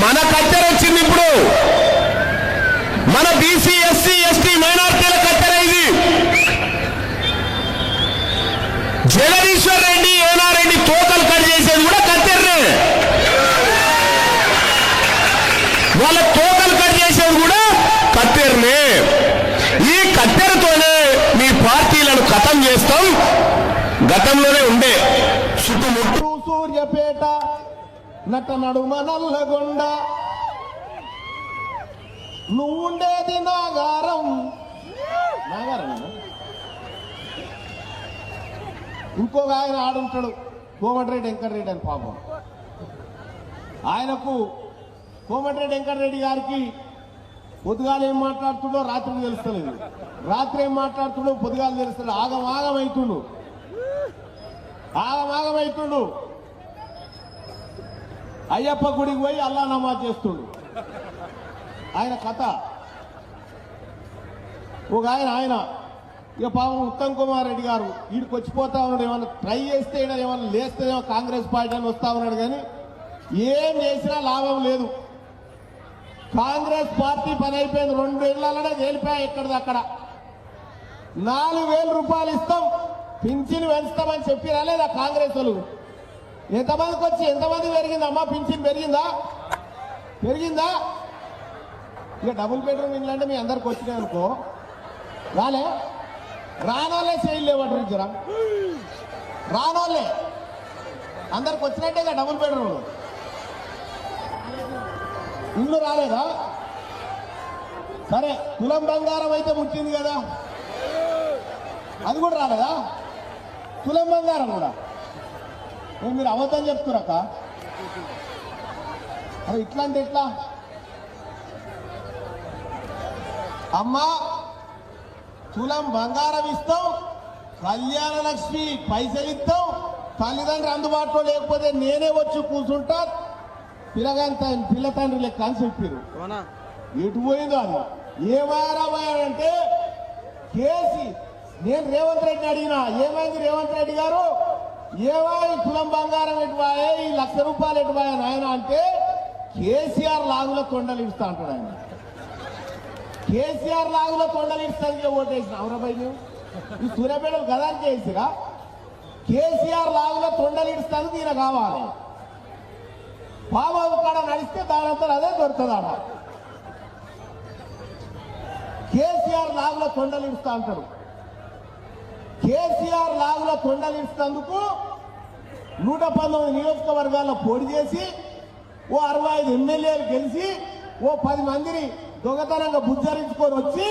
మన కత్తెర వచ్చింది ఇప్పుడు. మన బీసీ ఎస్సీ ఎస్టీ మైనార్టీల కత్తెర ఇది. జగదీశ్వర్ రెడ్డి ఏనారెడ్డి తోకలు కట్ చేసేది కూడా కత్తెరనే. వాళ్ళ తోకలు కట్ చేసేది కూడా కత్తెరనే. ఈ కత్తెరతోనే మీ పార్టీలను ఖతం చేస్తాం. గతంలోనే ఉండే చుట్టుముట్టు సూర్యపేట నట నడుమ నల్లగొండ నువ్వుండేది నాగారం. ఇంకొక ఆయన ఆడుంటాడు కోమటిరెడ్డి వెంకటరెడ్డి అని పాపం. ఆయనకు కోమటిరెడ్డి వెంకటరెడ్డి గారికి పొద్దుగాలు ఏం మాట్లాడుతుండో రాత్రికి తెలుస్తలేదు, రాత్రి ఏం మాట్లాడుతుండో పొద్దుగాలు తెలుస్తుంది. ఆగమాగమైతుండు. అయ్యప్ప గుడికి పోయి అల్లా నమాజ్ చేస్తుండు. ఆయన కథ. ఒక ఆయన ఇక పాపం ఉత్తమ్ కుమార్ రెడ్డి గారు వీడికి వచ్చిపోతా ఉన్నాడు. ఏమన్నా ట్రై చేస్తే ఏమన్నా లేస్తేమో కాంగ్రెస్ పార్టీ అని వస్తా ఉన్నాడు, కానీ ఏం చేసినా లాభం లేదు. కాంగ్రెస్ పార్టీ పని అయిపోయింది. 2 ఏళ్లలోనే తేలిపోయా ఎక్కడిదక్కడ. 4,000 రూపాయలు ఇస్తాం, పింఛన్ పెంచుతామని చెప్పి రాలేదా కాంగ్రెస్ వాళ్ళు? ఎంతమందికి వచ్చి ఎంతమంది పెరిగిందమ్మా? పింఛన్ పెరిగిందా? ఇక డబుల్ బెడ్రూమ్ ఇల్లు అంటే మీ అందరికి వచ్చినాయి అనుకో, రానోళ్ళే చేయలేవాడు జరా. రానోళ్ళే అందరికి వచ్చినట్టే ఇక డబుల్ బెడ్రూమ్ ఇల్లు రాలేదా? సరే, తులం బంగారం అయితే ముట్టింది కదా, అది కూడా రాలేదా? తులం బంగారం కూడా మీరు అబద్ధం చెప్తున్నారక్క. అది ఇట్లా అంటే ఎట్లా? అమ్మా తులం బంగారం ఇస్తాం, కళ్యాణ లక్ష్మి పైసలు ఇస్తాం, తల్లిదండ్రులు అందుబాటులో లేకపోతే నేనే వచ్చి కూర్చుంటా, పిల్ల తండ్రి లెక్క అని చెప్పారు. ఎటు పోయిందో అది. ఏమారాబాయంటే కేసీ నేను రేవంత్ రెడ్డిని అడిగినా, ఏమైంది రేవంత్ రెడ్డి గారు, ఏమాయి తులం బంగారం ఎటువాయే, ఈ 1,00,000 రూపాయలు ఎటువాయా నాయన అంటే, కేసీఆర్ లాగులో తొండలు ఇస్తా అంటాడు ఆయన. కేసీఆర్ లాగులో తొండలు ఇస్తానికి ఓటేసిన అవరబాయి మేము ఈ సూర్యాపేటలు గదాన్ని చేసిరా. కేసీఆర్ లాగులో తొండలు ఇస్తానికి ఈయన కావాలి. పాము కాడ నడిస్తే దానంతా అదే దొరుకుతుందాడ. కేసీఆర్ లాగులో తొండలు ఇస్తా అంటాడు. కేసీఆర్ లాగులో తొండలు ఇస్తందుకు 119 నియోజకవర్గాల్లో పోటీ చేసి ఓ 65 ఎమ్మెల్యేలు గెలిచి ఓ 10 మందిని దొంగతనంగా బుజ్జరించుకొని వచ్చి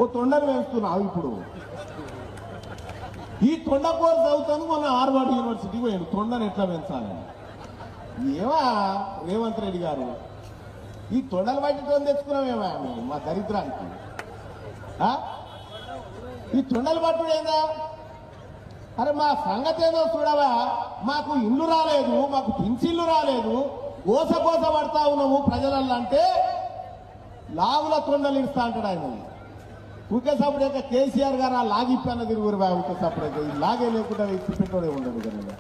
ఓ తొండను వేస్తున్నావు. ఇప్పుడు ఈ తొండ కోర్సు చదువుతాను మొన్న హార్వర్డ్ యూనివర్సిటీకి పోయాడు తొండను ఎట్లా పెంచాలని. ఏమా రేవంత్ రెడ్డి గారు, ఈ తొండలు బయటతో తెచ్చుకున్నామేమా మా దరిద్రానికి? ఈ తొండలు పట్టుడు ఏందా? అరే మా సంగతి ఏదో చూడవా, మాకు ఇల్లు రాలేదు, మాకు పింఛిల్లు రాలేదు, కోస పడతా ఉన్నాము ప్రజలంటే లాగుల తొండలు ఇస్తా అంటాడు ఆయన. ఊకే సపరేట్ కేసీఆర్ గారు ఆ లాగిప్పన్న తిరుగురు ఊకే సపరేట్, ఈ లాగే లేకుండా ఇచ్చి పెట్టోడే ఉండదు కదా.